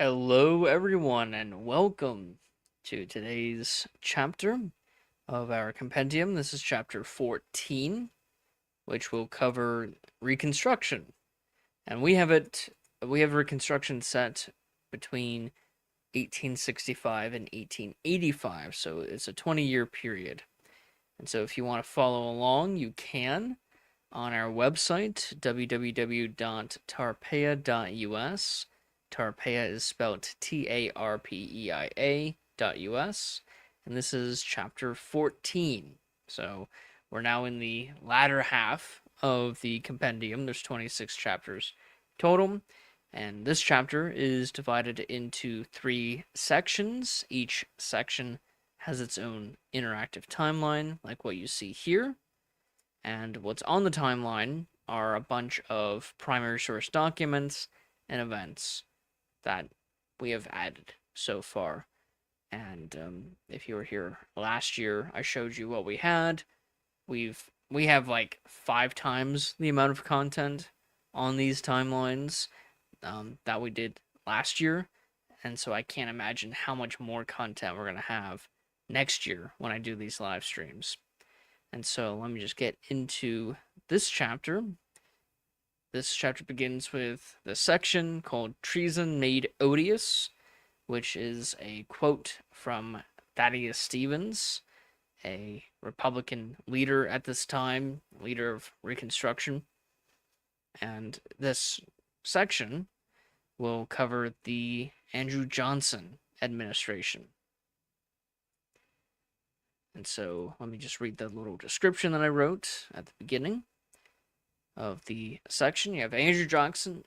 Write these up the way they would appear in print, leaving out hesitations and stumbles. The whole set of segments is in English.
Hello, everyone, and welcome to today's chapter of our compendium. This is chapter 14, which will cover Reconstruction. And we have Reconstruction set between 1865 and 1885, so it's a 20-year period. And so if you want to follow along, you can on our website, www.tarpeia.us. Tarpeia is spelled Tarpeia.us. And this is chapter 14. So we're now in the latter half of the compendium. There's 26 chapters total. And this chapter is divided into 3 sections. Each section has its own interactive timeline, like what you see here. And what's on the timeline are a bunch of primary source documents and events that we have added so far. And if you were here last year, I showed you what we had. We have like 5 times the amount of content on these timelines that we did last year, and so I can't imagine how much more content we're gonna have next year when I do these live streams. And so let me just get into this chapter. This chapter begins with the section called Treason Made Odious, which is a quote from Thaddeus Stevens, a Republican leader at this time, leader of Reconstruction. And this section will cover the Andrew Johnson administration. And so let me just read the little description that I wrote at the beginning of the section. You have Andrew Johnson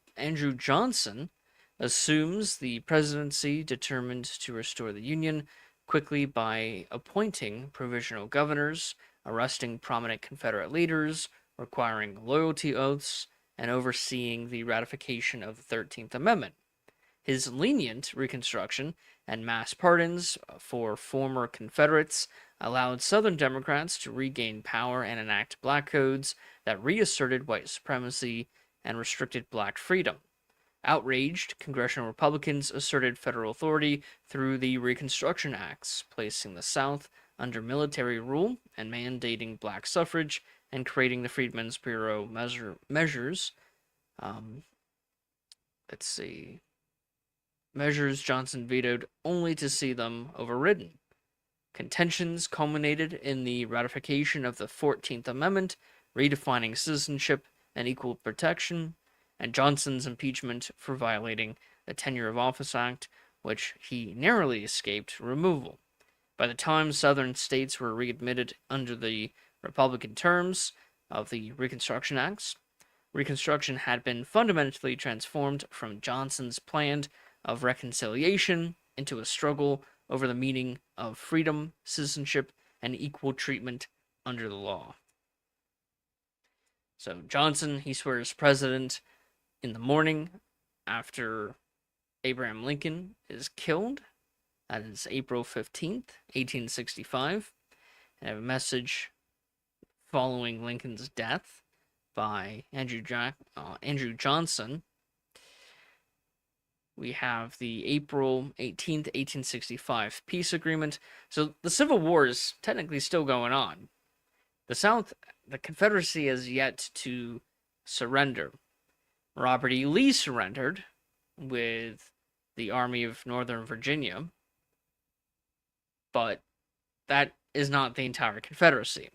assumes the presidency, determined to restore the Union quickly by appointing provisional governors, arresting prominent Confederate leaders, requiring loyalty oaths, and overseeing the ratification of the 13th Amendment. His lenient Reconstruction and mass pardons for former Confederates allowed Southern Democrats to regain power and enact black codes that reasserted white supremacy and restricted black freedom. Outraged, congressional Republicans asserted federal authority through the Reconstruction Acts, placing the South under military rule and mandating black suffrage and creating the Freedmen's Bureau measures. Let's see. Measures Johnson vetoed only to see them overridden. Contentions culminated in the ratification of the 14th Amendment, redefining citizenship and equal protection, and Johnson's impeachment for violating the Tenure of Office Act, which he narrowly escaped removal. By the time Southern states were readmitted under the Republican terms of the Reconstruction Acts, Reconstruction had been fundamentally transformed from Johnson's plan of reconciliation into a struggle over the meaning of freedom, citizenship, and equal treatment under the law. So Johnson, he swears president in the morning after Abraham Lincoln is killed. That is April 15th, 1865. And I have a message following Lincoln's death by Andrew Johnson. We have the April 18th, 1865 peace agreement. So the Civil War is technically still going on. The South, the Confederacy, has yet to surrender. Robert E. Lee surrendered with the Army of Northern Virginia, but that is not the entire Confederacy.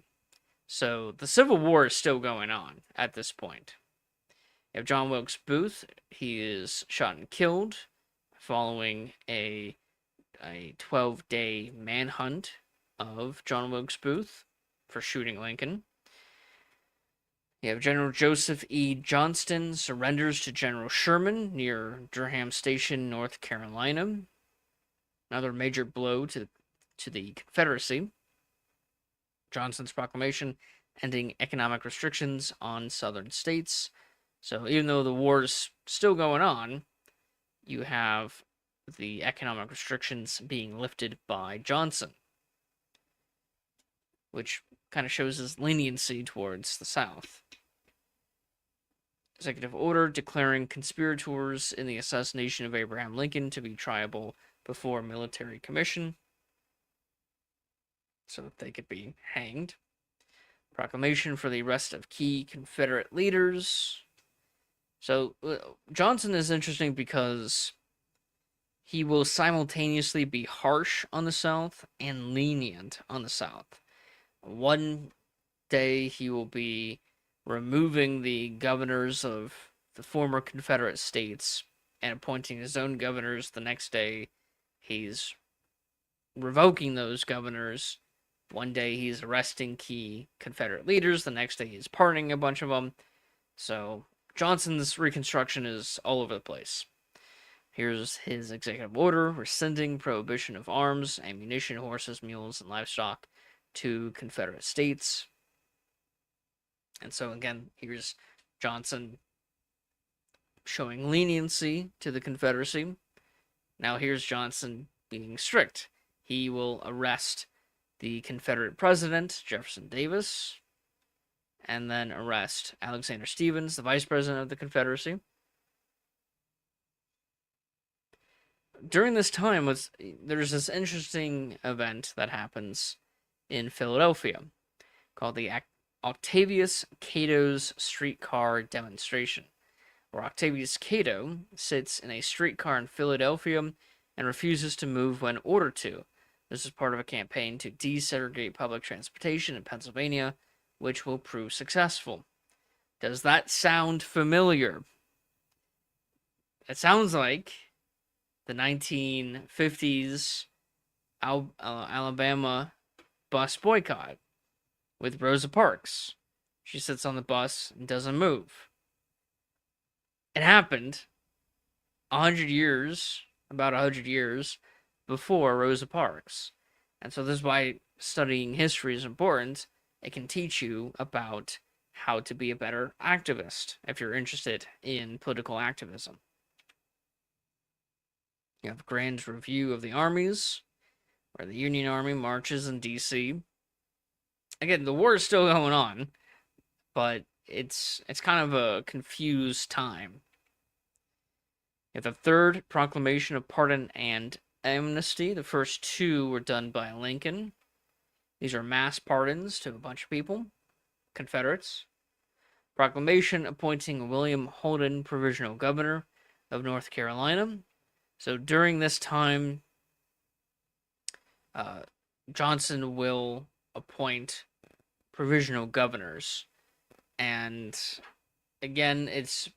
So the Civil War is still going on at this point. You have John Wilkes Booth. He is shot and killed following a 12-day manhunt of John Wilkes Booth for shooting Lincoln. You have General Joseph E. Johnston surrenders to General Sherman near Durham Station, North Carolina. Another major blow to the Confederacy. Johnson's proclamation ending economic restrictions on southern states. So even though the war is still going on, you have the economic restrictions being lifted by Johnson, which kind of shows his leniency towards the South. executive order declaring conspirators in the assassination of Abraham Lincoln to be triable before military commission so that they could be hanged. Proclamation for the arrest of key Confederate leaders. So Johnson is interesting because he will simultaneously be harsh on the South and lenient on the South. One day he will be removing the governors of the former Confederate states and appointing his own governors. The next day he's revoking those governors. One day he's arresting key Confederate leaders. The next day he's pardoning a bunch of them. So Johnson's Reconstruction is all over the place. Here's his executive order rescinding prohibition of arms, ammunition, horses, mules, and livestock to Confederate states. And so again, here's Johnson showing leniency to the Confederacy. Now here's Johnson being strict. He will arrest the Confederate president, Jefferson Davis, and then arrest Alexander Stephens, the vice president of the Confederacy. During this time, there's this interesting event that happens in Philadelphia called the Octavius Cato's streetcar demonstration, where Octavius Cato sits in a streetcar in Philadelphia and refuses to move when ordered to. This is part of a campaign to desegregate public transportation in Pennsylvania, which will prove successful. Does that sound familiar? It sounds like the 1950s Alabama bus boycott with Rosa Parks. She sits on the bus and doesn't move. It happened about 100 years before Rosa Parks. And so this is why studying history is important. It can teach you about how to be a better activist if you're interested in political activism. You have a grand review of the armies, where the Union Army marches in D.C. Again, the war is still going on, but it's kind of a confused time. You have the third proclamation of pardon and amnesty. The first two were done by Lincoln. These are mass pardons to a bunch of people, Confederates. Proclamation appointing William Holden provisional governor of North Carolina. So during this time, Johnson will appoint provisional governors. And again, it's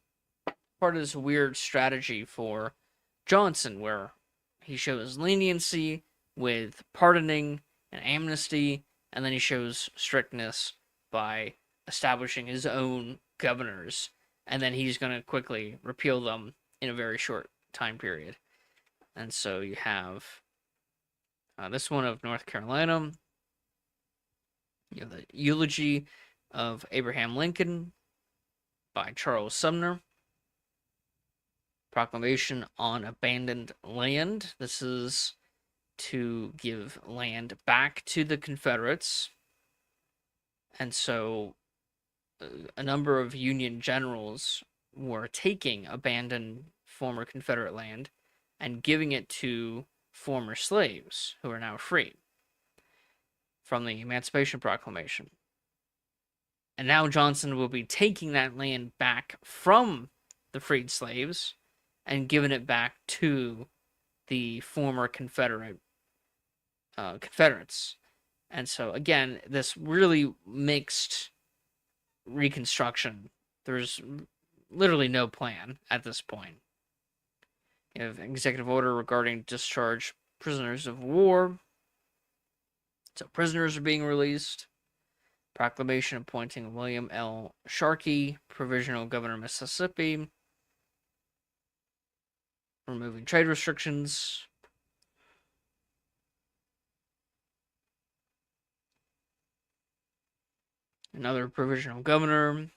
part of this weird strategy for Johnson where he shows leniency with pardoning and amnesty, and then he shows strictness by establishing his own governors, and then he's going to quickly repeal them in a very short time period. And so you have this one of North Carolina. You have the eulogy of Abraham Lincoln by Charles Sumner. Proclamation on abandoned land. This is to give land back to the Confederates. And so a number of Union generals were taking abandoned former Confederate land and giving it to former slaves who are now free from the Emancipation Proclamation. And now Johnson will be taking that land back from the freed slaves and giving it back to the former Confederates. And so, again, this really mixed Reconstruction. There's literally no plan at this point. You have executive order regarding discharge prisoners of war. So prisoners are being released. Proclamation appointing William L. Sharkey, provisional governor of Mississippi. Removing trade restrictions. Another provisional governor.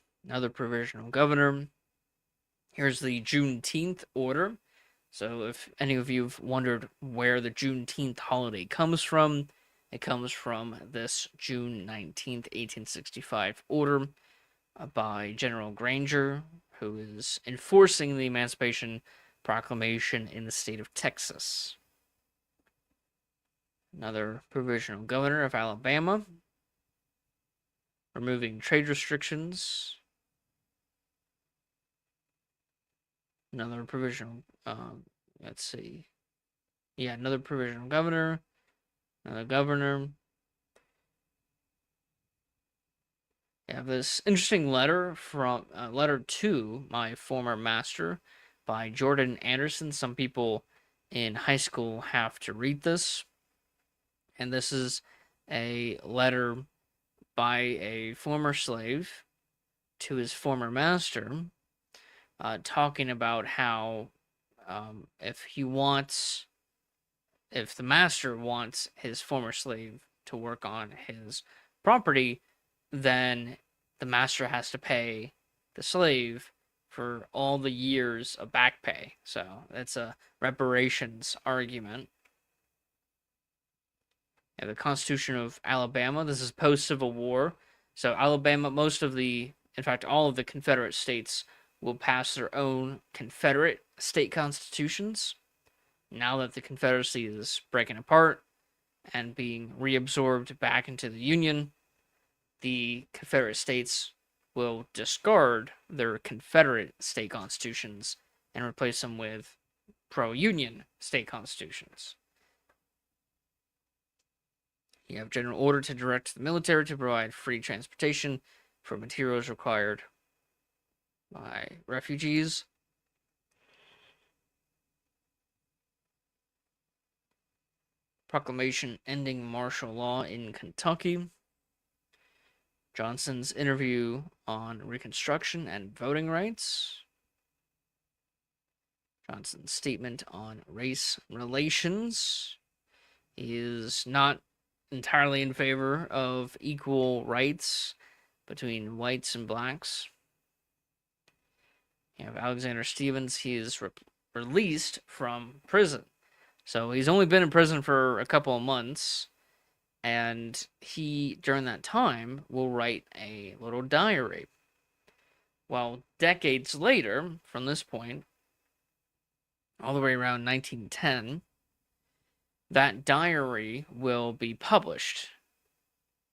Here's the Juneteenth order. So if any of you have wondered where the Juneteenth holiday comes from, it comes from this June 19th, 1865 order by General Granger, who is enforcing the Emancipation Proclamation in the state of Texas. Another provisional governor of Alabama, removing trade restrictions. Another provisional, let's see. Yeah, another provisional governor, another governor. I have this interesting letter from letter to my former master by Jordan Anderson. Some people in high school have to read this, and this is a letter by a former slave to his former master, talking about how if the master wants his former slave to work on his property, then the master has to pay the slave for all the years of back pay. So that's a reparations argument. And the Constitution of Alabama, this is post-Civil War. So Alabama, in fact, all of the Confederate states will pass their own Confederate state constitutions. Now that the Confederacy is breaking apart and being reabsorbed back into the Union, the Confederate states will discard their Confederate state constitutions and replace them with pro-Union state constitutions. You have general order to direct the military to provide free transportation for materials required by refugees. Proclamation ending martial law in Kentucky. Johnson's interview on Reconstruction and voting rights. Johnson's statement on race relations. He is not entirely in favor of equal rights between whites and blacks. You have Alexander Stephens. He is released from prison. So he's only been in prison for a couple of months, and he, during that time, will write a little diary. Well, decades later, from this point, all the way around 1910, that diary will be published.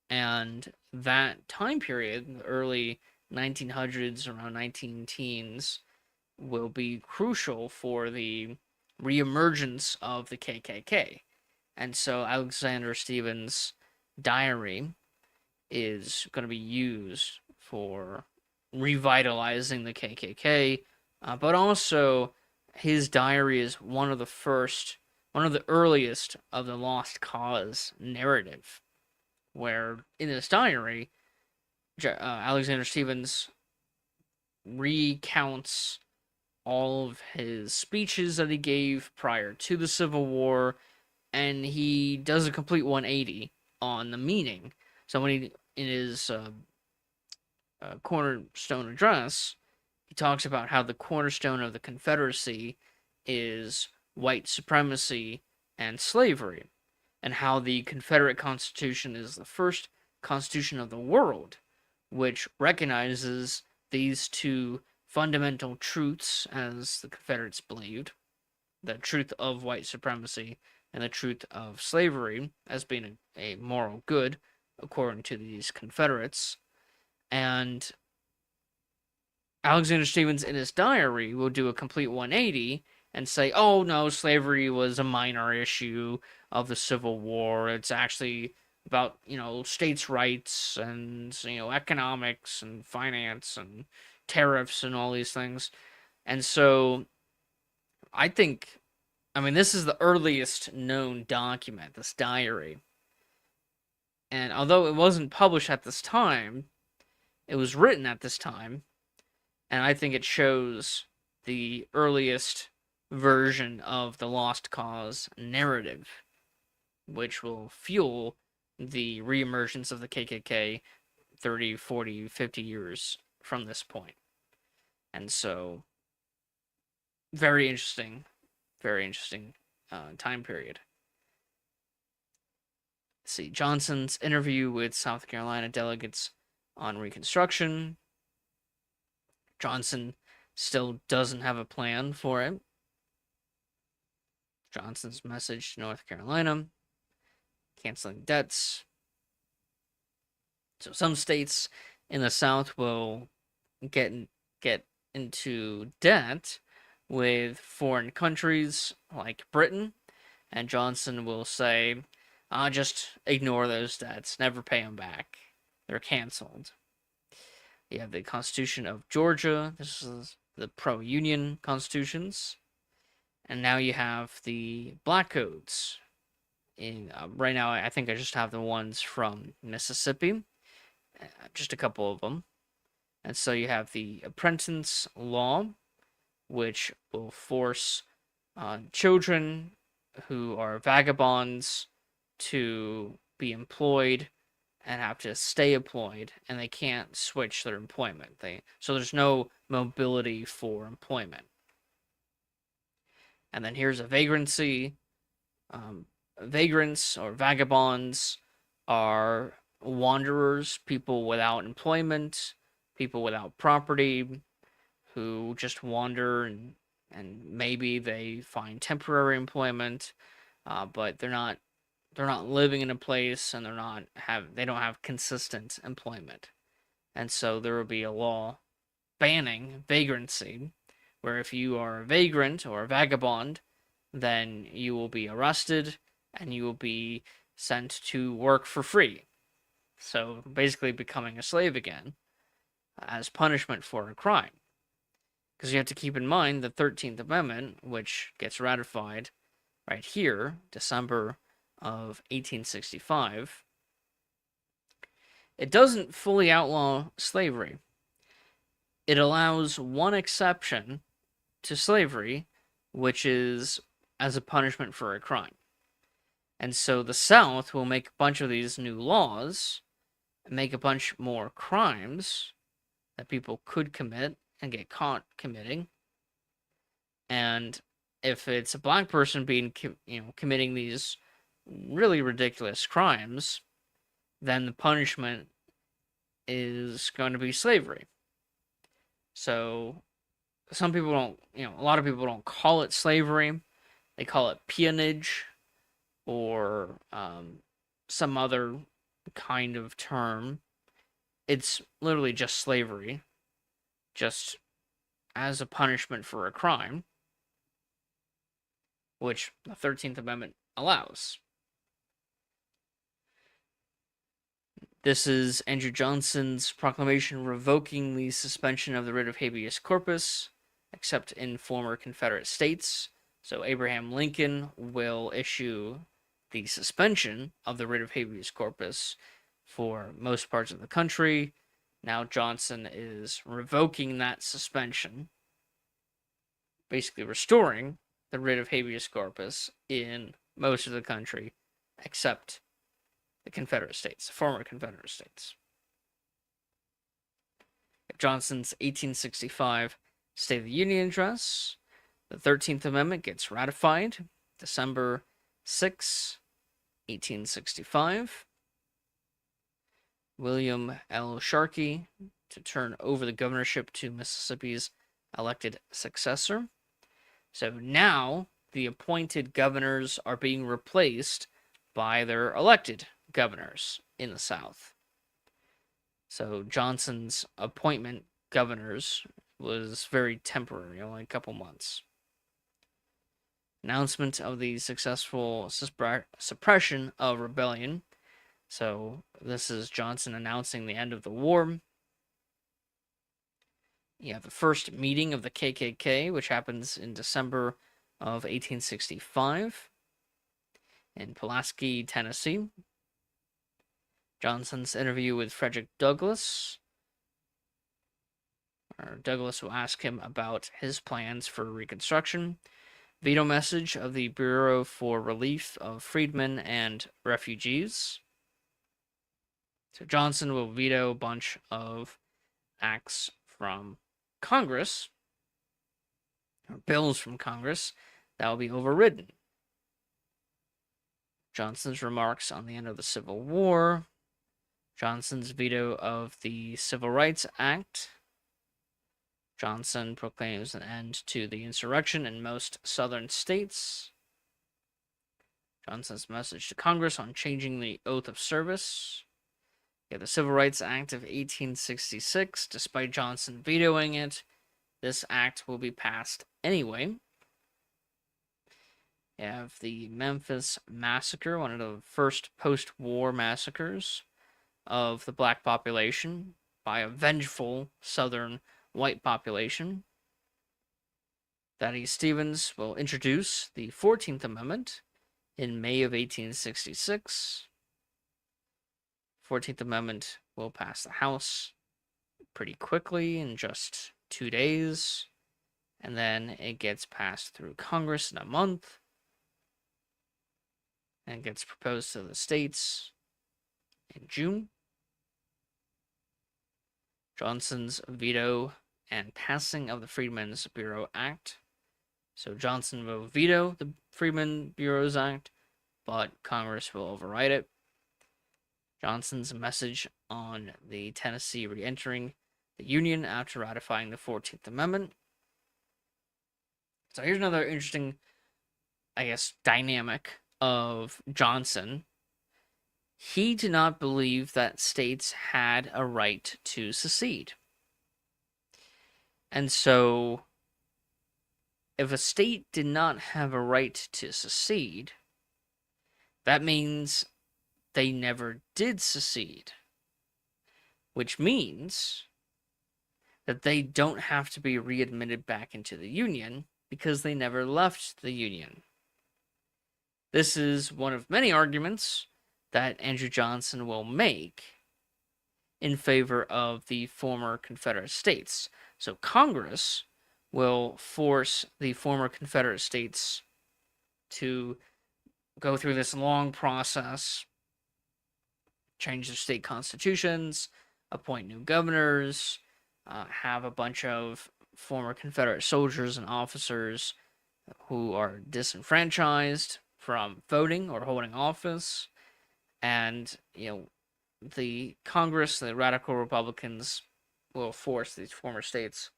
And that time period, the early 1900s, around 19 teens, will be crucial for the reemergence of the KKK. And so Alexander Stephens' diary is going to be used for revitalizing the KKK, but also his diary is one of the earliest of the Lost Cause narrative, where in his diary, Alexander Stephens recounts all of his speeches that he gave prior to the Civil War, and he does a complete 180 on the meaning. So when he, in his cornerstone address, he talks about how the cornerstone of the Confederacy is white supremacy and slavery, and how the Confederate Constitution is the first constitution of the world, which recognizes these two fundamental truths, as the Confederates believed, the truth of white supremacy and the truth of slavery as being a moral good, according to these Confederates. And Alexander Stephens, in his diary, will do a complete 180 and say, oh, no, slavery was a minor issue of the Civil War. It's actually about, states' rights and, economics and finance and tariffs and all these things. And so I think, this is the earliest known document, this diary. And although it wasn't published at this time, it was written at this time. And I think it shows the earliest version of the Lost Cause narrative, which will fuel the reemergence of the KKK 30, 40, 50 years from this point. And so, very interesting time period. Let's see, Johnson's interview with South Carolina delegates on Reconstruction. Johnson still doesn't have a plan for it. Johnson's message to North Carolina, canceling debts. So some states in the South will get get into debt with foreign countries like Britain, and Johnson will say, just ignore those debts, never pay them back. They're canceled. You have the Constitution of Georgia. This is the pro-union constitutions. And now you have the Black Codes. Right now, I think I just have the ones from Mississippi, just a couple of them. And so you have the Apprentice Law, which will force children who are vagabonds to be employed and have to stay employed, and they can't switch their employment. So there's no mobility for employment. And then here's a vagrancy. Vagrants or vagabonds are wanderers, people without employment, people without property, who just wander and maybe they find temporary employment, but they're not living in a place, and they don't have consistent employment. And so there will be a law banning vagrancy, where if you are a vagrant or a vagabond, then you will be arrested and you will be sent to work for free. So basically becoming a slave again as punishment for a crime. Because you have to keep in mind the 13th Amendment, which gets ratified right here, December of 1865, it doesn't fully outlaw slavery. It allows one exception to slavery, which is as a punishment for a crime. And so the South will make a bunch of these new laws, make a bunch more crimes that people could commit and get caught committing. And if it's a black person committing these really ridiculous crimes, then the punishment is going to be slavery. So some people don't, a lot of people don't call it slavery. They call it peonage or some other kind of term. It's literally just slavery, just as a punishment for a crime, which the 13th Amendment allows. This is Andrew Johnson's proclamation revoking the suspension of the writ of habeas corpus, except in former Confederate states. So Abraham Lincoln will issue the suspension of the writ of habeas corpus for most parts of the country. Now Johnson is revoking that suspension, basically restoring the writ of habeas corpus in most of the country, except the Confederate States, former Confederate States. Johnson's 1865 State of the Union address. The 13th Amendment gets ratified December 6, 1865. William L. Sharkey to turn over the governorship to Mississippi's elected successor. So now the appointed governors are being replaced by their elected governors in the South. So Johnson's appointment governors was very temporary, only a couple months. Announcement of the successful suppression of rebellion. So this is Johnson announcing the end of the war. You have the first meeting of the KKK, which happens in December of 1865 in Pulaski, Tennessee. Johnson's interview with Frederick Douglass. Douglass will ask him about his plans for Reconstruction. Veto message of the Bureau for Relief of Freedmen and Refugees. So Johnson will veto a bunch of acts from Congress, or bills from Congress, that will be overridden. Johnson's remarks on the end of the Civil War. Johnson's veto of the Civil Rights Act. Johnson proclaims an end to the insurrection in most southern states. Johnson's message to Congress on changing the oath of service. You have the Civil Rights Act of 1866. Despite Johnson vetoing it, this act will be passed anyway. You have the Memphis Massacre, one of the first post-war massacres of the black population by a vengeful Southern white population. Thaddeus Stevens will introduce the 14th Amendment in May of 1866. 14th Amendment will pass the House pretty quickly in just 2 days, and then it gets passed through Congress in a month and gets proposed to the states in June. Johnson's veto and passing of the Freedmen's Bureau Act. So Johnson will veto the Freedmen's Bureau Act, but Congress will override it. Johnson's message on the Tennessee re-entering the Union after ratifying the 14th Amendment. So here's another interesting, dynamic of Johnson. He did not believe that states had a right to secede. And so, if a state did not have a right to secede, that means they never did secede. Which means that they don't have to be readmitted back into the Union because they never left the Union. This is one of many arguments that Andrew Johnson will make in favor of the former Confederate states. So Congress will force the former Confederate states to go through this long process, change their state constitutions, appoint new governors, have a bunch of former Confederate soldiers and officers who are disenfranchised from voting or holding office. And, the Congress, the radical Republicans, will force these former states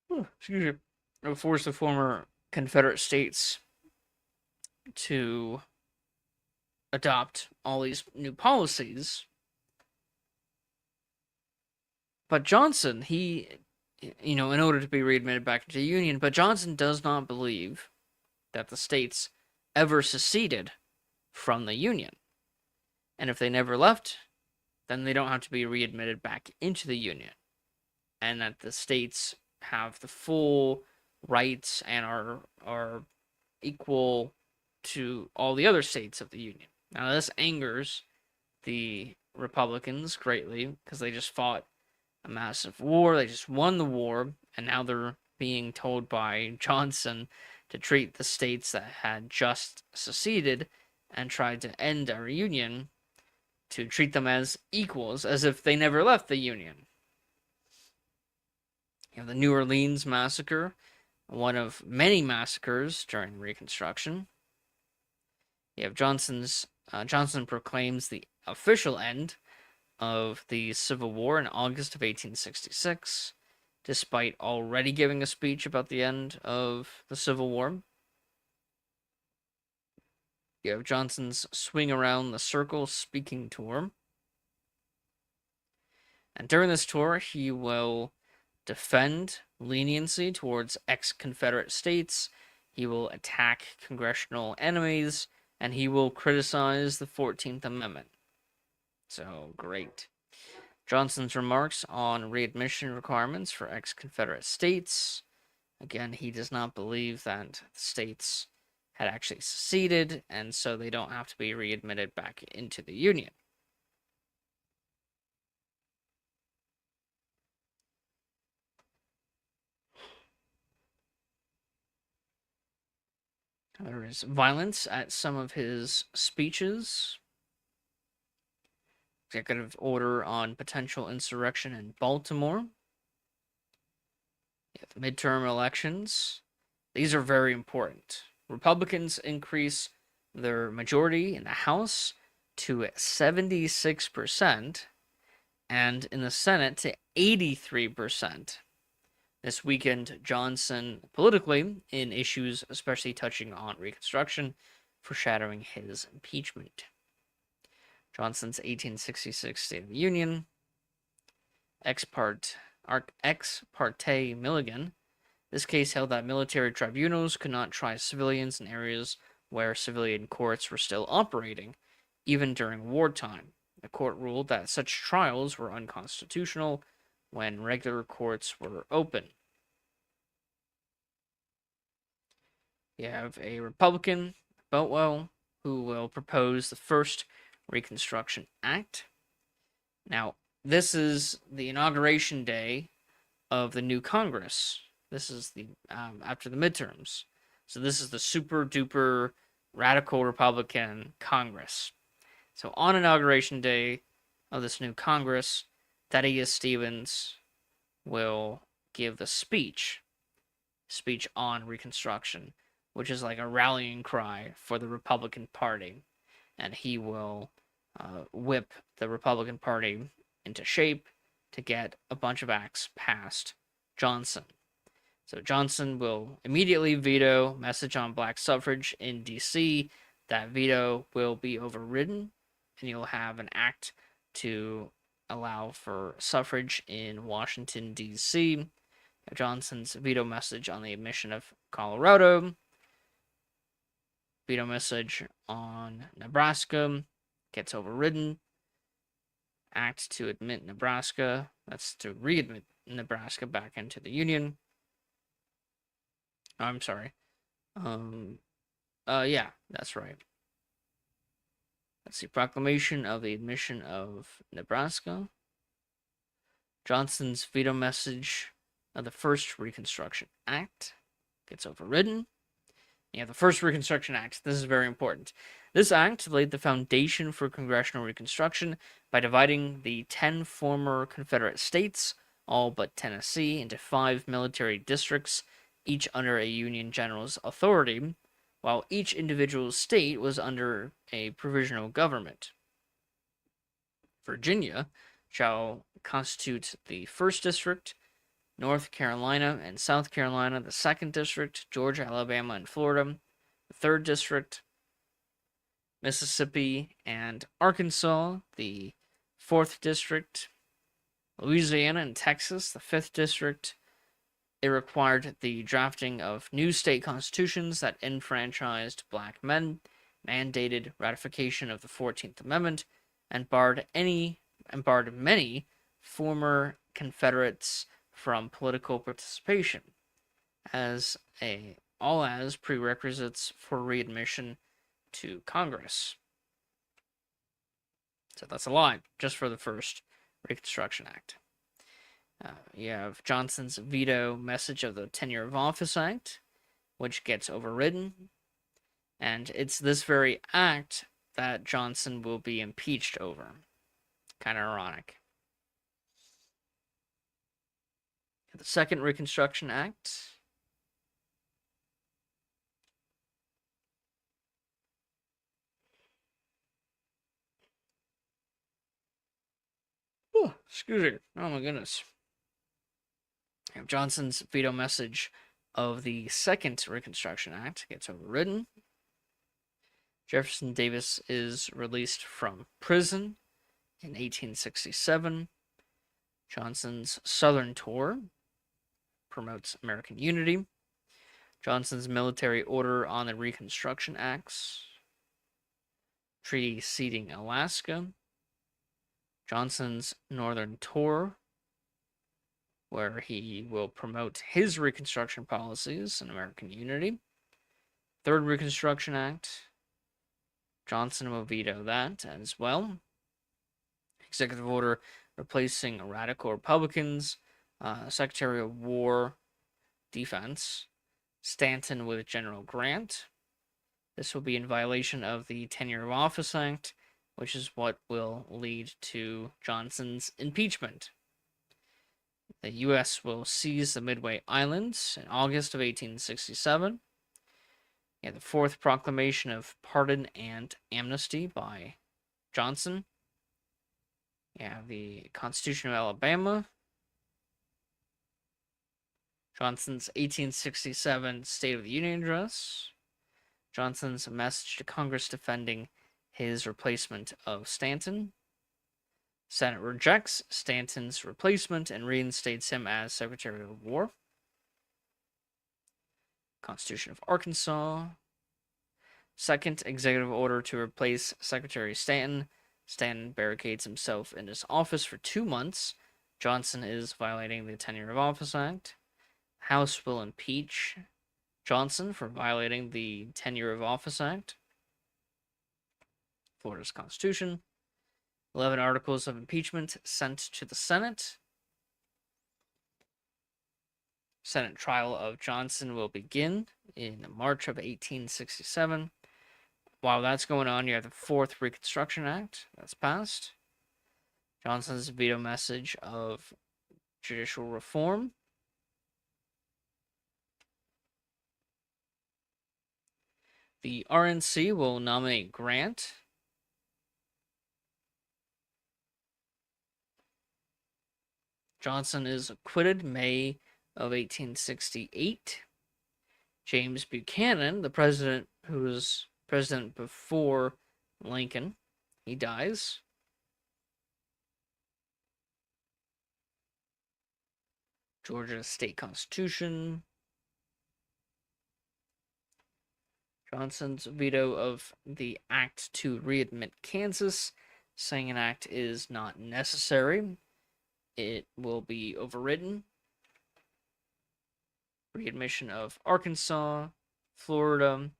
will force the former Confederate states to adopt all these new policies. But Johnson, in order to be readmitted back into the Union, but Johnson does not believe that the states ever seceded from the Union. And if they never left, then they don't have to be readmitted back into the Union. And that the states have the full rights and are equal to all the other states of the Union. Now, this angers the Republicans greatly because they just fought a massive war. They just won the war, and now they're being told by Johnson to treat the states that had just seceded and tried to end our Union, to treat them as equals, as if they never left the Union. You have the New Orleans Massacre, one of many massacres during Reconstruction. You have Johnson proclaims the official end of the Civil War in August of 1866, despite already giving a speech about the end of the Civil War. You have Johnson's Swing Around the Circle speaking tour. And during this tour, he will defend leniency towards ex-Confederate states. He will attack congressional enemies, and he will criticize the 14th Amendment. So, great. Johnson's remarks on readmission requirements for ex-Confederate states. Again, he does not believe that the states had actually seceded, and so they don't have to be readmitted back into the Union. There is violence at some of his speeches. Executive order on potential insurrection in Baltimore. You have midterm elections. These are very important. Republicans increase their majority in the House to 76%, and in the Senate to 83%. This weakened Johnson politically in issues especially touching on Reconstruction, foreshadowing his impeachment. Johnson's 1866 State of the Union, ex parte Milligan. This case held that military tribunals could not try civilians in areas where civilian courts were still operating, even during wartime. The court ruled that such trials were unconstitutional when regular courts were open. You have a Republican, Boutwell, who will propose the first Reconstruction Act. Now, this is the inauguration day of the new Congress. This is the after the midterms. So this is the super duper radical Republican Congress. So on inauguration day of this new Congress, Thaddeus Stevens will give the speech on Reconstruction, which is like a rallying cry for the Republican Party. And he will whip the Republican Party into shape to get a bunch of acts passed Johnson. So Johnson will immediately veto message on black suffrage in D.C. That veto will be overridden, and you'll have an act to allow for suffrage in Washington, D.C. Johnson's veto message on the admission of Colorado, veto message on Nebraska gets overridden. Act to admit Nebraska, that's to readmit Nebraska back into the Union. Oh, I'm sorry. Yeah, that's right. That's the proclamation of the admission of Nebraska. Johnson's veto message of the first Reconstruction Act gets overridden. Yeah, the first Reconstruction Act. This is very important. This act laid the foundation for congressional reconstruction by dividing the 10 former Confederate states, all but Tennessee, into 5 military districts, each under a Union general's authority, while each individual state was under a provisional government. Virginia shall constitute the 1st District, North Carolina and South Carolina, the 2nd District, Georgia, Alabama, and Florida, the 3rd District, Mississippi and Arkansas, the 4th District, Louisiana and Texas, the 5th District. It required the drafting of new state constitutions that enfranchised black men, mandated ratification of the 14th Amendment, and barred many former Confederates from political participation as prerequisites for readmission to Congress. So that's a lot just for the first Reconstruction Act. You have Johnson's veto message of the Tenure of Office Act, which gets overridden. And it's this very act that Johnson will be impeached over. Kind of ironic. The Second Reconstruction Act. Oh, excuse me. Oh my goodness. Johnson's veto message of the Second Reconstruction Act gets overridden. Jefferson Davis is released from prison in 1867. Johnson's Southern tour promotes American unity. Johnson's military order on the Reconstruction Acts. Treaty ceding Alaska. Johnson's Northern tour, where he will promote his Reconstruction policies and American unity. Third Reconstruction Act. Johnson will veto that as well. Executive order replacing radical Republicans. Secretary of War Defense. Stanton with General Grant. This will be in violation of the Tenure of Office Act, which is what will lead to Johnson's impeachment. The U.S. will seize the Midway Islands in August of 1867. The Fourth Proclamation of Pardon and Amnesty by Johnson. You have the Constitution of Alabama, Johnson's 1867 State of the Union Address, Johnson's message to Congress defending his replacement of Stanton. Senate rejects Stanton's replacement and reinstates him as Secretary of War. Constitution of Arkansas. Second executive order to replace Secretary Stanton. Stanton barricades himself in his office for 2 months. Johnson is violating the Tenure of Office Act. House will impeach Johnson for violating the Tenure of Office Act. Florida's Constitution. 11 articles of impeachment sent to the Senate. Senate trial of Johnson will begin in March of 1867. While that's going on, you have the Fourth Reconstruction Act that's passed. Johnson's veto message of judicial reform. The RNC will nominate Grant. Johnson is acquitted May of 1868. James Buchanan, the president who was president before Lincoln, he dies. Georgia State Constitution. Johnson's veto of the act to readmit Kansas, saying an act is not necessary. It will be overridden. Readmission of Arkansas, Florida.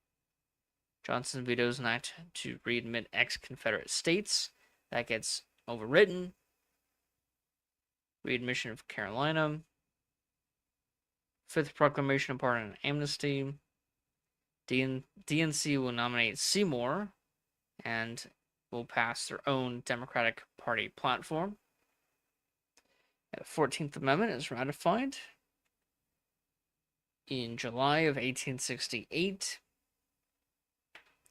Johnson vetoes an act to readmit ex-Confederate states. That gets overridden. Readmission of Carolina. Fifth Proclamation of Pardon and Amnesty. DNC will nominate Seymour and will pass their own Democratic Party platform. The 14th Amendment is ratified in July of 1868.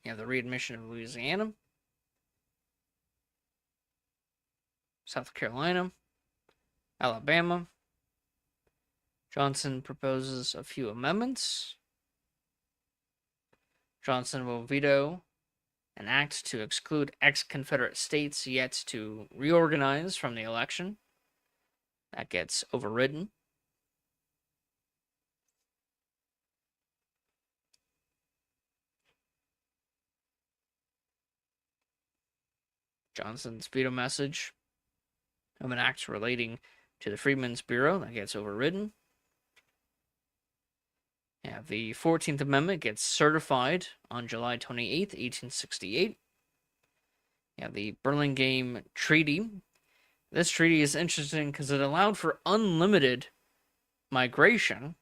You have the readmission of Louisiana, South Carolina, Alabama. Johnson proposes a few amendments. Johnson will veto an act to exclude ex-Confederate states yet to reorganize from the election. That gets overridden. Johnson's veto message of an act relating to the Freedmen's Bureau, that gets overridden. Yeah, the 14th Amendment gets certified on July 28th, 1868. Yeah, the Burlingame Treaty. This treaty is interesting because it allowed for unlimited migration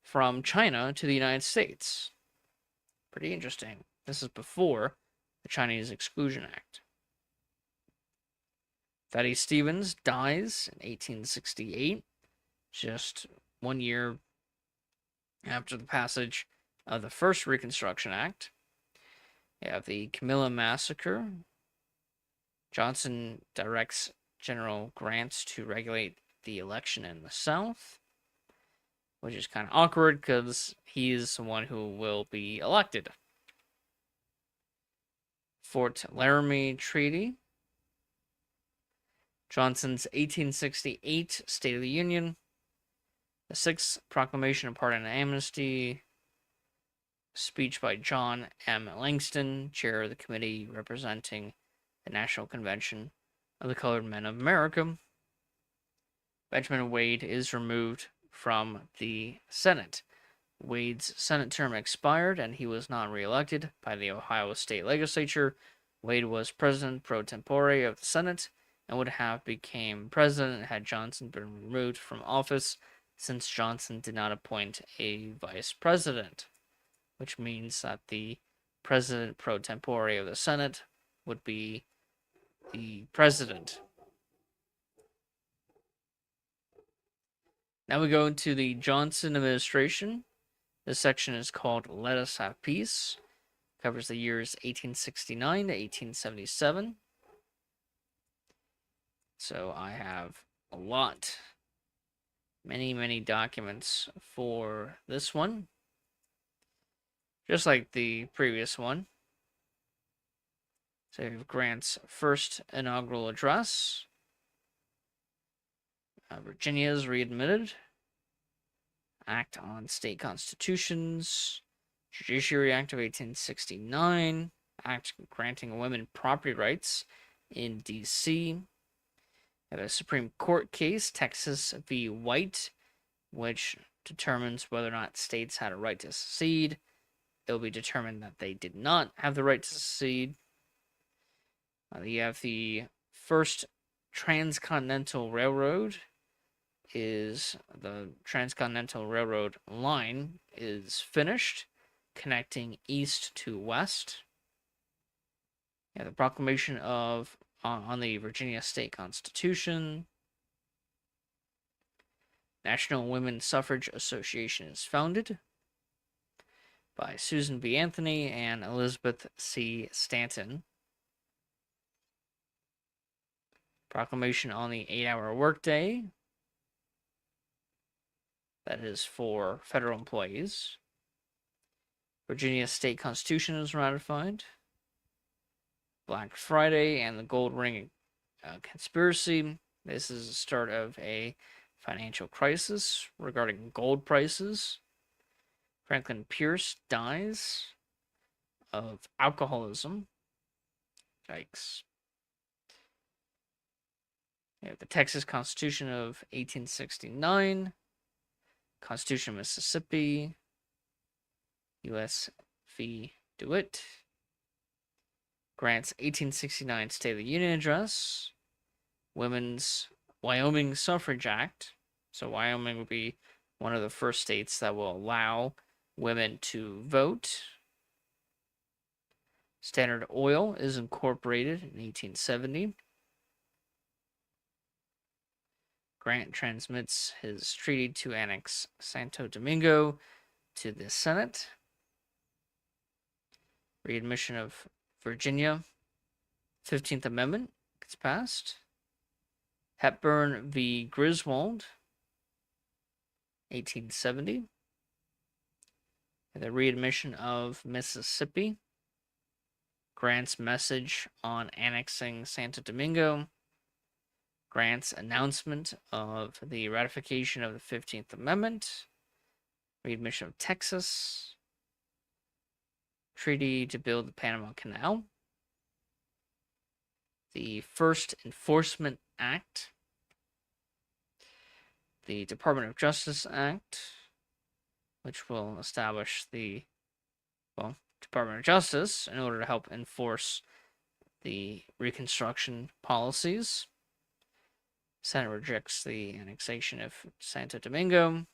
from China to the United States. Pretty interesting. This is before the Chinese Exclusion Act. Thaddeus Stevens dies in 1868, just 1 year after the passage of the first Reconstruction Act. You have the Camilla Massacre. Johnson directs General Grant to regulate the election in the South, which is kind of awkward because he is the one who will be elected. Fort Laramie Treaty. Johnson's 1868 State of the Union. The Sixth Proclamation of Pardon and Amnesty. Speech by John M. Langston, chair of the committee representing the National Convention of the Colored Men of America. Benjamin Wade is removed from the Senate. Wade's Senate term expired and he was not reelected by the Ohio State Legislature. Wade was president pro tempore of the Senate and would have become president had Johnson been removed from office, since Johnson did not appoint a vice president, which means that the president pro tempore of the Senate would be the president. Now we go into the Johnson administration. This section is called Let Us Have Peace. Covers the years 1869 to 1877. So I have a lot, many documents for this one, just like the previous one. So you have Grant's first inaugural address. Virginia's readmitted. Act on State Constitutions. Judiciary Act of 1869. Act granting women property rights in D.C. Have a Supreme Court case, Texas v. White, which determines whether or not states had a right to secede. It will be determined that they did not have the right to secede. You have the first transcontinental railroad. Is the transcontinental railroad line is finished, connecting east to west. Yeah, the proclamation of on the Virginia State Constitution. National Women's Suffrage Association is founded by Susan B. Anthony and Elizabeth C. Stanton. Proclamation on the 8-hour workday. That is for federal employees. Virginia State Constitution is ratified. Black Friday and the Gold Ring conspiracy. This is the start of a financial crisis regarding gold prices. Franklin Pierce dies of alcoholism. Yikes. We have the Texas Constitution of 1869. Constitution of Mississippi. U.S. v. DeWitt. Grant's 1869 State of the Union Address. Women's Wyoming Suffrage Act. So Wyoming will be one of the first states that will allow women to vote. Standard Oil is incorporated in 1870. Grant transmits his treaty to annex Santo Domingo to the Senate. Readmission of Virginia. 15th Amendment gets passed. Hepburn v. Griswold, 1870. The readmission of Mississippi. Grant's message on annexing Santo Domingo. Grant's announcement of the ratification of the 15th Amendment. Readmission of Texas. Treaty to build the Panama Canal. The First Enforcement Act. The Department of Justice Act, which will establish the, Department of Justice in order to help enforce the Reconstruction policies. Senate rejects the annexation of Santo Domingo.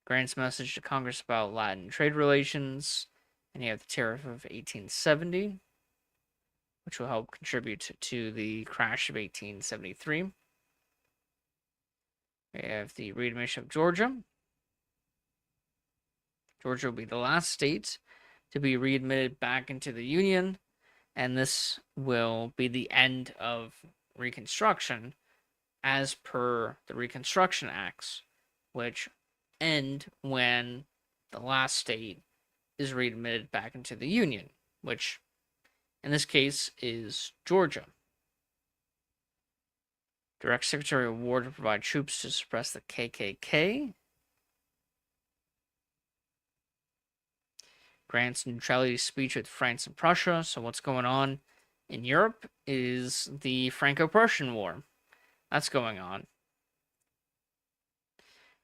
Grant's message to Congress about Latin trade relations. And you have the Tariff of 1870, which will help contribute to the crash of 1873. We have the readmission of Georgia. Georgia will be the last state to be readmitted back into the Union, and this will be the end of Reconstruction as per the Reconstruction Acts, which end when the last state is readmitted back into the Union, which in this case is Georgia. Direct Secretary of War to provide troops to suppress the KKK. Grant's neutrality speech with France and Prussia. So what's going on in Europe is the Franco-Prussian War. That's going on.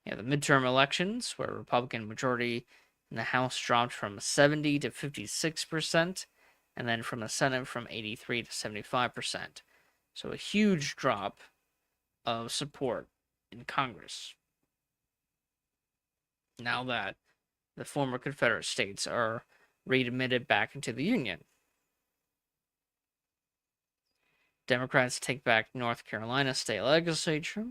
Yeah, the midterm elections, where Republican majority in the House dropped from 70 to 56%, and then from the Senate from 83 to 75%. So a huge drop of support in Congress. Now that the former Confederate states are readmitted back into the Union. Democrats take back North Carolina state legislature.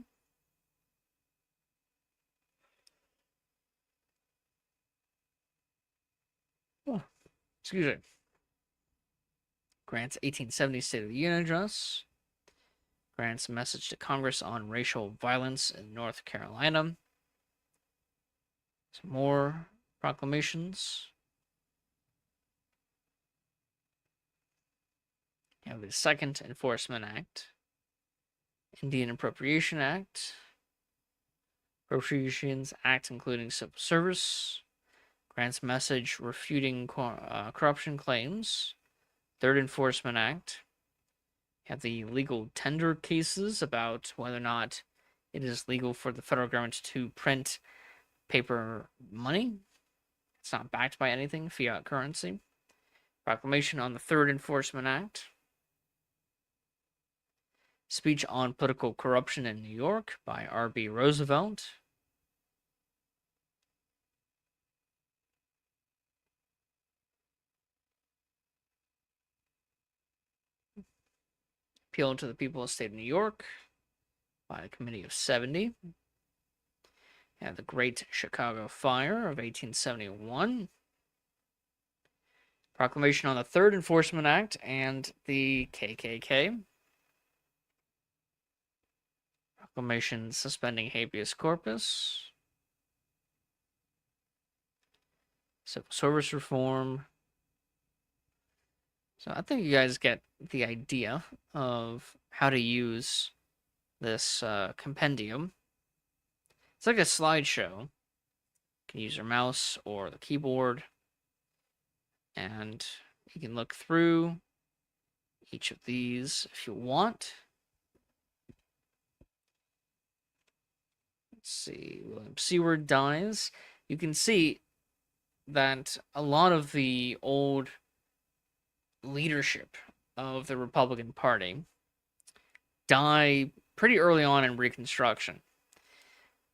Oh, excuse me. Grant's 1870 State of the Union address. Grant's message to Congress on racial violence in North Carolina. Some more proclamations. You have the Second Enforcement Act, Indian Appropriation Act, Appropriations Act including civil service, Grant's message refuting corruption claims, Third Enforcement Act. You have the legal tender cases about whether or not it is legal for the federal government to print paper money. It's not backed by anything, fiat currency. Proclamation on the Third Enforcement Act. Speech on Political Corruption in New York by R.B. Roosevelt. Appeal to the people of the state of New York by the Committee of 70. And the Great Chicago Fire of 1871. Proclamation on the Third Enforcement Act and the KKK. Proclamation suspending habeas corpus. Civil service reform. So I think you guys get the idea of how to use this compendium. It's like a slideshow. You can use your mouse or the keyboard, and you can look through each of these if you want. Let's see, William Seward dies. You can see that a lot of the old leadership of the Republican Party die pretty early on in Reconstruction.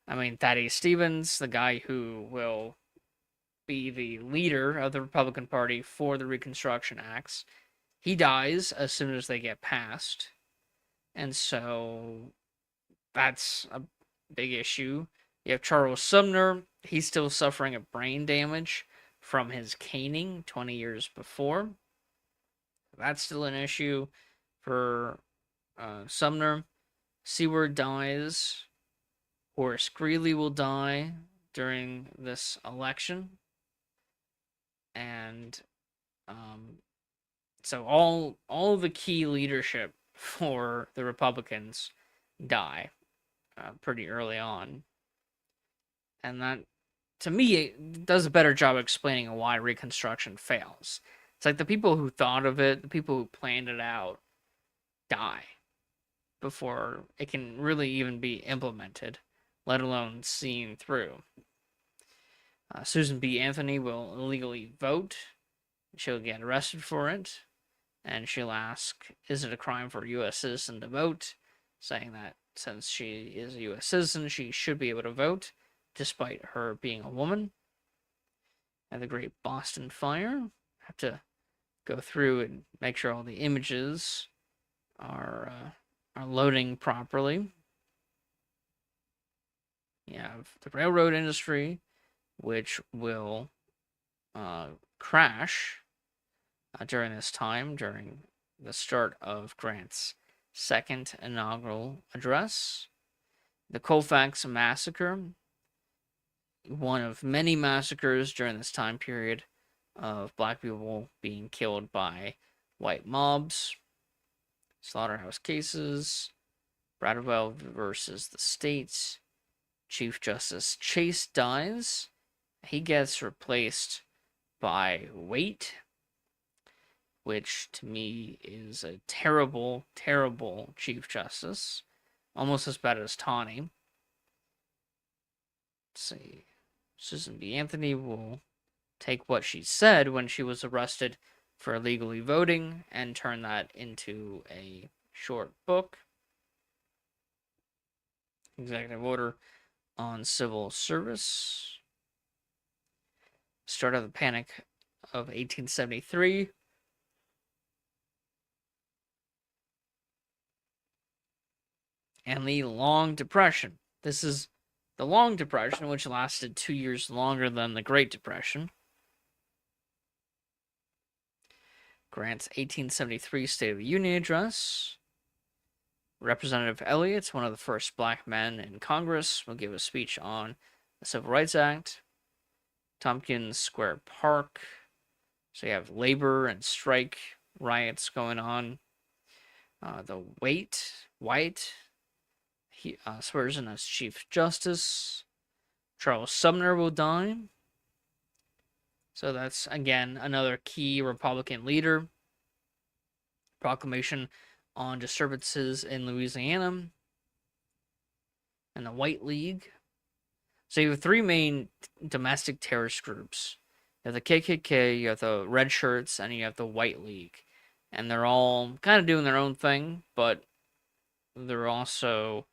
I mean, Thaddeus Stevens, the guy who will be the leader of the Republican Party for the Reconstruction Acts, he dies as soon as they get passed. And so that's a big issue. You have Charles Sumner. He's still suffering a brain damage from his caning 20 years before. That's still an issue for Sumner. Seward dies. Horace Greeley will die during this election. And so all the key leadership for the Republicans die pretty early on. And that, to me, it does a better job explaining why Reconstruction fails. It's like the people who thought of it, the people who planned it out, die before it can really even be implemented, let alone seen through. Susan B. Anthony will illegally vote. She'll get arrested for it. And she'll ask, is it a crime for a U.S. citizen to vote? Saying that since she is a U.S. citizen, she should be able to vote, despite her being a woman. And the Great Boston Fire. Have to go through and make sure all the images are loading properly. You have the railroad industry, which will crash during this time, during the start of Grant's second inaugural address. The Colfax Massacre, one of many massacres during this time period of black people being killed by white mobs. Slaughterhouse cases, Bradwell versus the states. Chief Justice Chase dies. He gets replaced by Waite, which to me is a terrible, terrible Chief Justice. Almost as bad as Taney. Let's see. Susan B. Anthony will take what she said when she was arrested for illegally voting and turn that into a short book. Executive order on civil service. Start of the Panic of 1873. And the Long Depression. This is the Long Depression, which lasted 2 years longer than the Great Depression. Grant's 1873 State of the Union Address. Representative Elliott, one of the first black men in Congress, will give a speech on the Civil Rights Act. Tompkins Square Park. So you have labor and strike riots going on. The White, he swears in as Chief Justice. Charles Sumner will die. So that's, again, another key Republican leader. Proclamation on disturbances in Louisiana. And the White League. So you have three main domestic terrorist groups. You have the KKK, you have the Red Shirts, and you have the White League. And they're all kind of doing their own thing, but they're also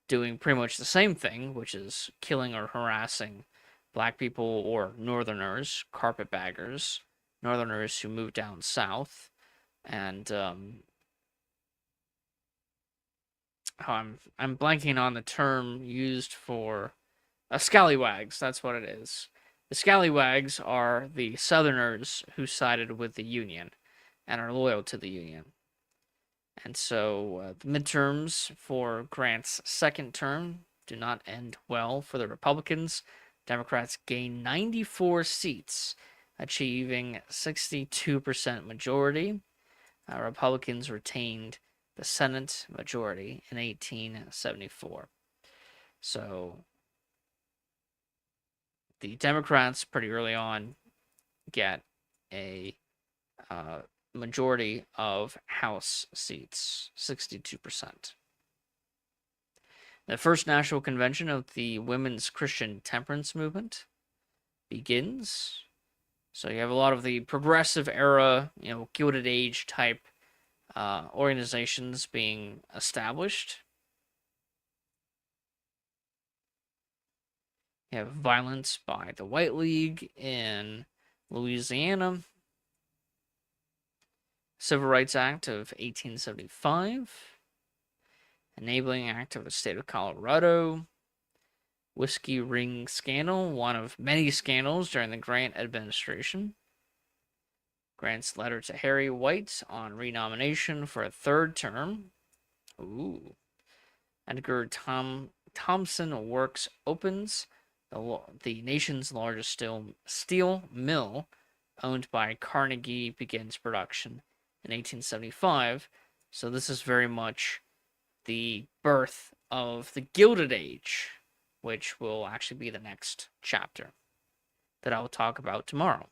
doing pretty much the same thing, which is killing or harassing black people or northerners, carpetbaggers, northerners who move down south. And I'm blanking on the term used for scallywags. That's what it is. The scallywags are the Southerners who sided with the Union and are loyal to the Union. And so the midterms for Grant's second term do not end well for the Republicans. Democrats gain 94 seats, achieving 62% majority. Republicans retained the Senate majority in 1874. So the Democrats pretty early on get a majority of House seats, 62%. The first national convention of the Women's Christian Temperance Movement begins. So you have a lot of the progressive era, Gilded Age type organizations being established. You have violence by the White League in Louisiana. Civil Rights Act of 1875. Enabling Act of the State of Colorado. Whiskey Ring Scandal, one of many scandals during the Grant administration. Grant's letter to Harry White on renomination for a third term. Ooh. Edgar Thompson Works opens the nation's largest steel mill, owned by Carnegie, begins production in 1875. So this is very much the birth of the Gilded Age, which will actually be the next chapter that I will talk about tomorrow.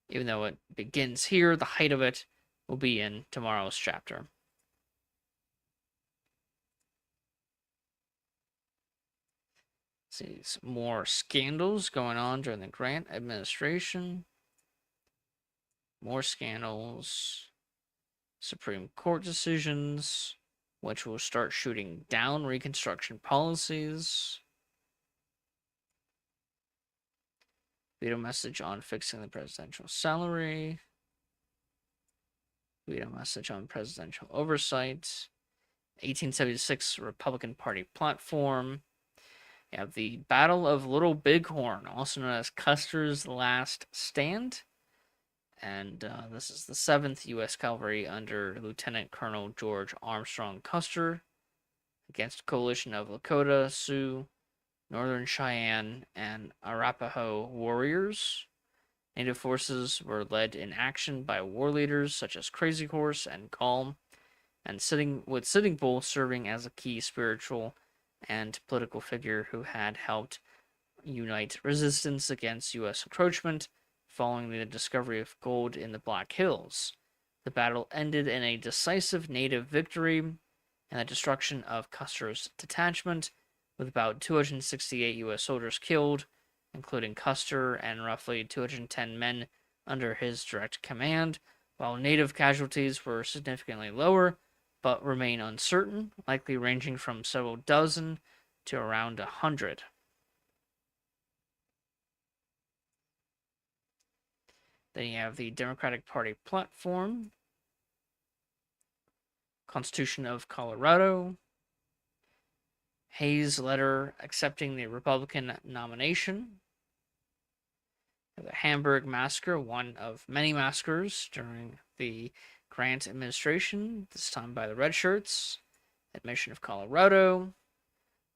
Even though it begins here, the height of it will be in tomorrow's chapter. See, some more scandals going on during the Grant administration. More scandals. Supreme Court decisions, which will start shooting down Reconstruction policies. Veto message on fixing the presidential salary. Veto message on presidential oversight. 1876 Republican Party platform. You have the Battle of Little Bighorn, also known as Custer's Last Stand. And this is the 7th U.S. Cavalry under Lieutenant Colonel George Armstrong Custer against a coalition of Lakota, Sioux, Northern Cheyenne, and Arapaho warriors. Native forces were led in action by war leaders such as Crazy Horse and Calm, and Sitting Bull serving as a key spiritual and political figure who had helped unite resistance against U.S. encroachment following the discovery of gold in the Black Hills. The battle ended in a decisive Native victory and the destruction of Custer's detachment, with about 268 U.S. soldiers killed, including Custer and roughly 210 men under his direct command, while Native casualties were significantly lower, but remain uncertain, likely ranging from several dozen to around 100. Then you have the Democratic Party platform, Constitution of Colorado, Hayes' letter accepting the Republican nomination, the Hamburg Massacre, one of many massacres during the Grant administration, this time by the Red Shirts. Admission of Colorado.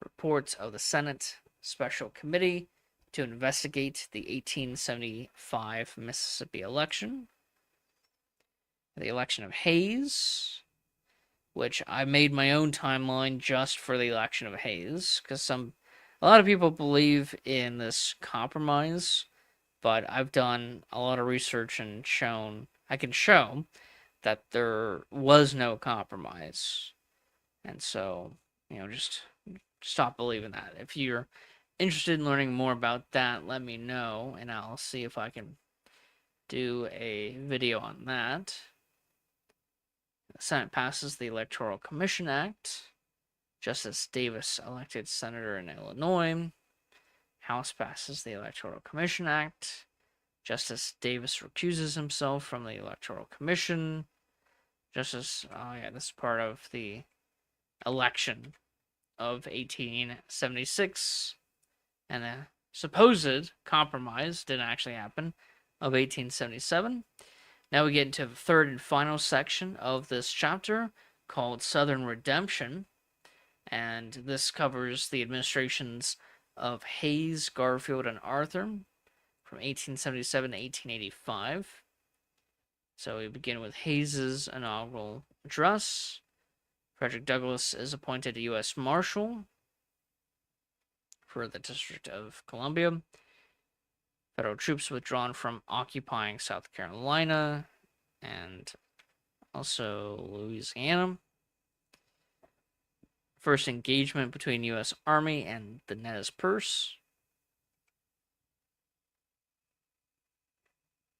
Reports of the Senate Special Committee to investigate the 1875 Mississippi election. The election of Hayes, which I made my own timeline just for the election of Hayes, because a lot of people believe in this compromise, but I've done a lot of research and I can show that there was no compromise. And so, just stop believing that. If you're interested in learning more about that, let me know, and I'll see if I can do a video on that. The Senate passes the Electoral Commission Act. Justice Davis elected senator in Illinois. House passes the Electoral Commission Act. Justice Davis recuses himself from the Electoral Commission. This is part of the election of 1876, and a supposed compromise didn't actually happen of 1877. Now we get into the third and final section of this chapter called Southern Redemption, and this covers the administrations of Hayes, Garfield, and Arthur from 1877 to 1885. So we begin with Hayes's inaugural address. Frederick Douglass is appointed U.S. Marshal for the District of Columbia. Federal troops withdrawn from occupying South Carolina and also Louisiana. First engagement between U.S. Army and the Nez Perce.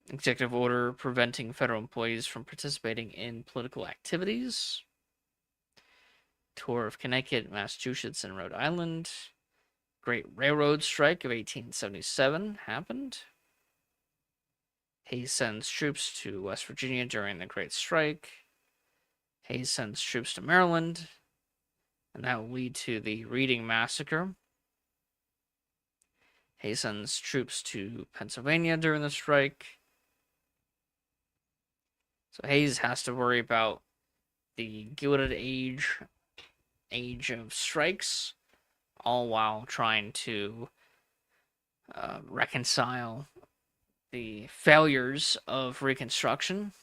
Executive order preventing federal employees from participating in political activities. Tour of Connecticut, Massachusetts, and Rhode Island. Great Railroad Strike of 1877 happened. Hayes sends troops to West Virginia during the Great Strike. Hayes sends troops to Maryland, and that will lead to the Reading Massacre. Hayes sends troops to Pennsylvania during the strike. So Hayes has to worry about the Gilded Age of strikes, all while trying to reconcile the failures of Reconstruction.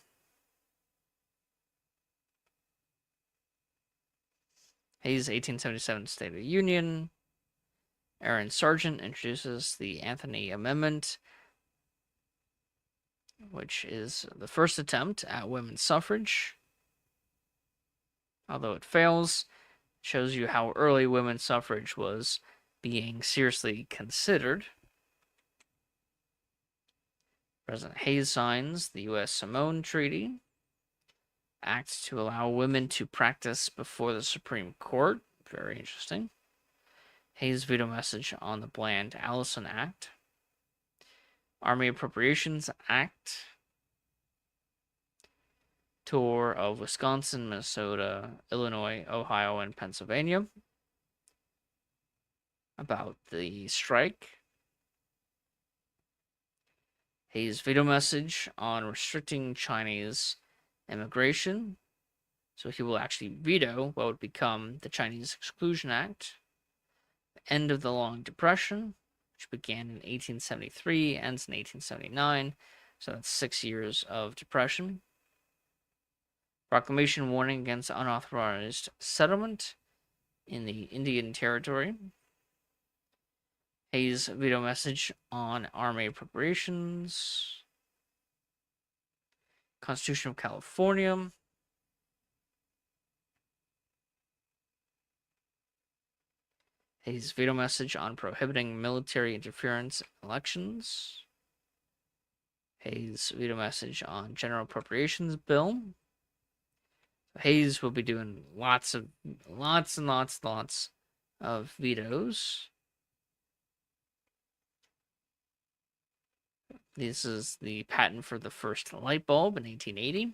Hayes' 1877 State of the Union. Aaron Sargent introduces the Anthony Amendment, which is the first attempt at women's suffrage. Although it fails, it shows you how early women's suffrage was being seriously considered. President Hayes signs the U.S.-Samoan Treaty, act to allow women to practice before the Supreme Court. Very interesting. Hayes' veto message on the Bland-Allison Act. Army Appropriations Act. Tour of Wisconsin, Minnesota, Illinois, Ohio, and Pennsylvania. About the strike. Hayes' veto message on restricting Chinese immigration. So he will actually veto what would become the Chinese Exclusion Act. End of the Long Depression, which began in 1873, ends in 1879. So that's 6 years of depression. Proclamation warning against unauthorized settlement in the Indian Territory. Hayes' veto message on Army appropriations. Constitution of California. Hayes' veto message on prohibiting military interference in elections. Hayes' veto message on General Appropriations Bill. Hayes will be doing lots of vetoes. This is the patent for the first light bulb in 1880 by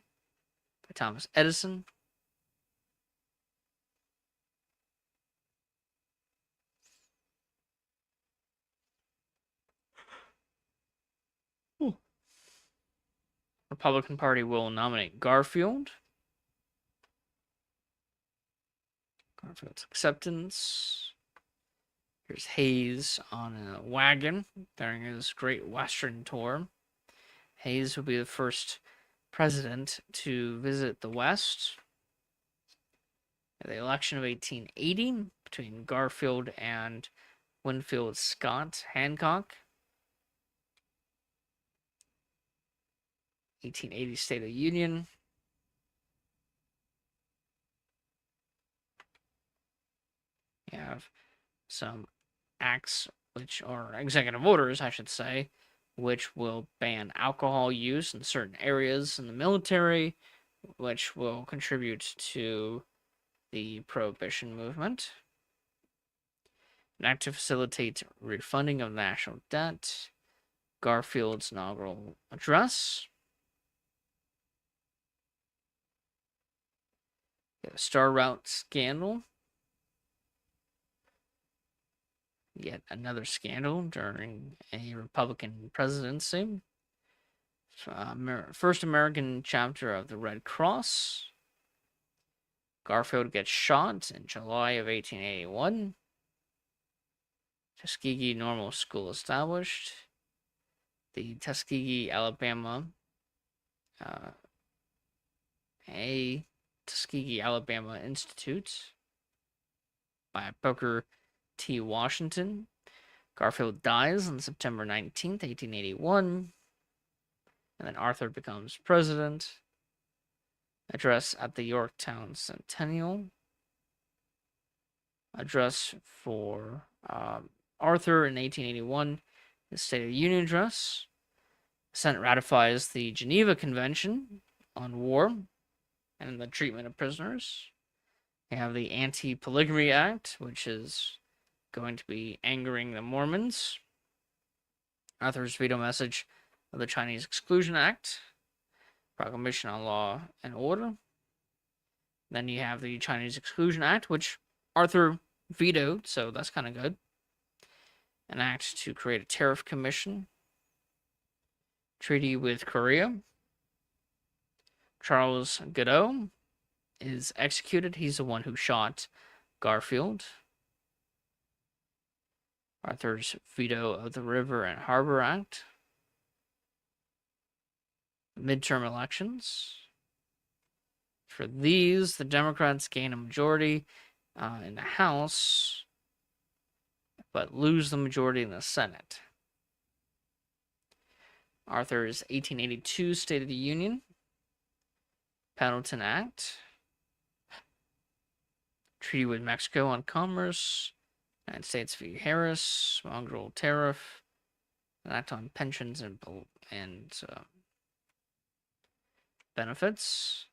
Thomas Edison. Republican Party will nominate Garfield. Garfield's acceptance. Here's Hayes on a wagon during his Great Western tour. Hayes will be the first president to visit the West. The election of 1880 between Garfield and Winfield Scott Hancock. 1880 State of the Union. You have some acts, which are executive orders, I should say, which will ban alcohol use in certain areas in the military, which will contribute to the prohibition movement. An act to facilitate refunding of national debt. Garfield's inaugural address. The Star Route scandal. Yet another scandal during a Republican presidency. First American chapter of the Red Cross. Garfield gets shot in July of 1881. Tuskegee Normal School established. The Tuskegee, Alabama Institute by Booker T. Washington. Garfield dies on September 19th, 1881. And then Arthur becomes president. Address at the Yorktown Centennial. Address for Arthur in 1881. The State of the Union address. The Senate ratifies the Geneva Convention on War and the treatment of prisoners. You have the Anti-Polygamy Act, which is going to be angering the Mormons. Arthur's veto message of the Chinese Exclusion Act. Proclamation on Law and Order. Then you have the Chinese Exclusion Act, which Arthur vetoed, so that's kind of good. An act to create a tariff commission. Treaty with Korea. Charles Godot is executed. He's the one who shot Garfield. Arthur's veto of the River and Harbor Act. Midterm elections. For these, the Democrats gain a majority in the House, but lose the majority in the Senate. Arthur's 1882 State of the Union. Pendleton Act. Treaty with Mexico on commerce. United States v. Harris. Mongrel tariff. An act on pensions and benefits.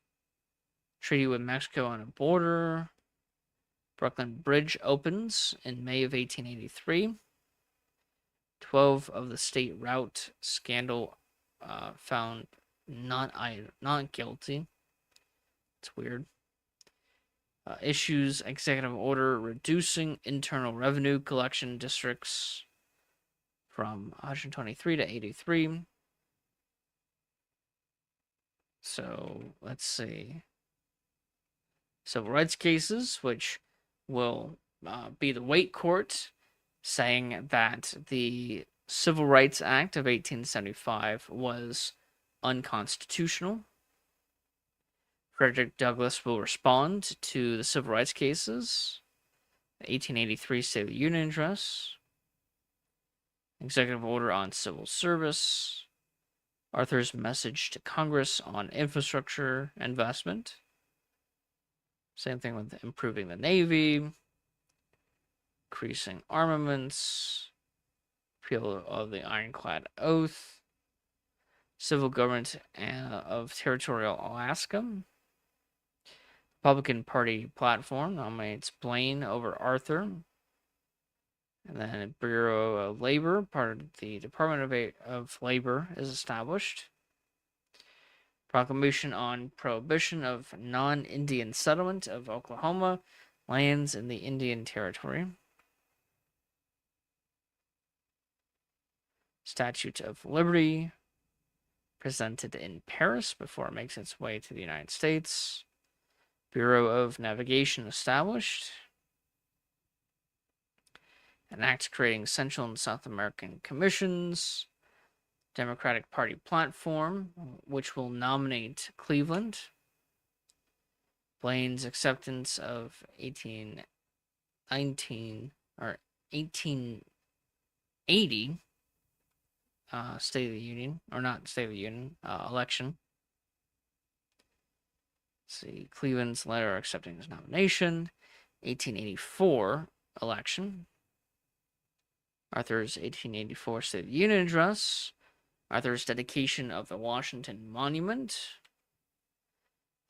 Treaty with Mexico on a border. Brooklyn Bridge opens in May of 1883. 12 of the state route scandal found not guilty. It's weird. Issues executive order reducing internal revenue collection districts from 123 to 83. So let's see. Civil rights cases, which will be the Waite Court, saying that the Civil Rights Act of 1875 was unconstitutional. Frederick Douglass will respond to the civil rights cases. The 1883 State of the Union address. Executive order on civil service. Arthur's message to Congress on infrastructure investment. Same thing with improving the Navy. Increasing armaments. Repeal of the Ironclad Oath. Civil government of territorial Alaska. Republican Party platform nominates Blaine over Arthur. And then Bureau of Labor, part of the Department of Labor, is established. Proclamation on prohibition of non-Indian settlement of Oklahoma lands in the Indian Territory. Statute of Liberty. presented in Paris before it makes its way to the United States. Bureau of Navigation established. An act creating Central and South American commissions. Democratic Party platform, which will nominate Cleveland. Blaine's acceptance of 1880 State of the Union, or not State of the Union, election. Let's see, Cleveland's letter accepting his nomination. 1884 election. Arthur's 1884 State of the Union address. Arthur's dedication of the Washington Monument.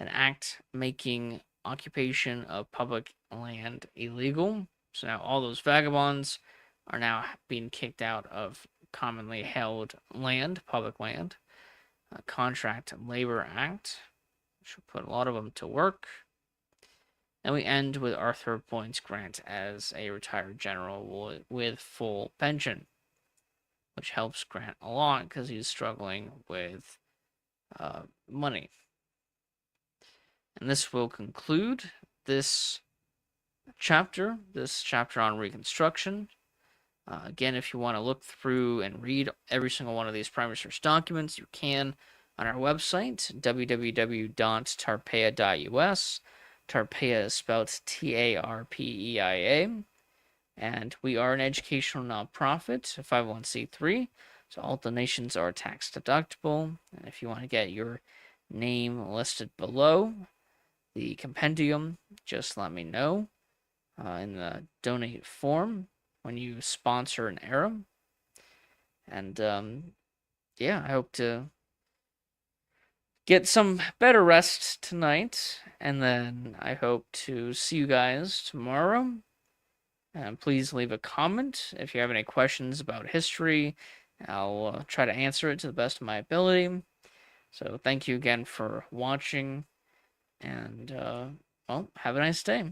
An act making occupation of public land illegal. So now all those vagabonds are now being kicked out of commonly held land, public land. A Contract Labor Act, which will put a lot of them to work. And we end with Arthur Boyd's grant as a retired general with full pension, which helps Grant a lot because he's struggling with money. And this will conclude this chapter on Reconstruction. Again, if you want to look through and read every single one of these primary source documents, you can on our website, www.tarpeia.us. Tarpeia is spelled Tarpeia. And we are an educational nonprofit, a 501c3. So all donations are tax deductible. And if you want to get your name listed below the compendium, just let me know in the donate form when you sponsor an era. And yeah, I hope to get some better rest tonight, and then I hope to see you guys tomorrow. And please leave a comment if you have any questions about history. I'll try to answer it to the best of my ability. So thank you again for watching, and well, have a nice day.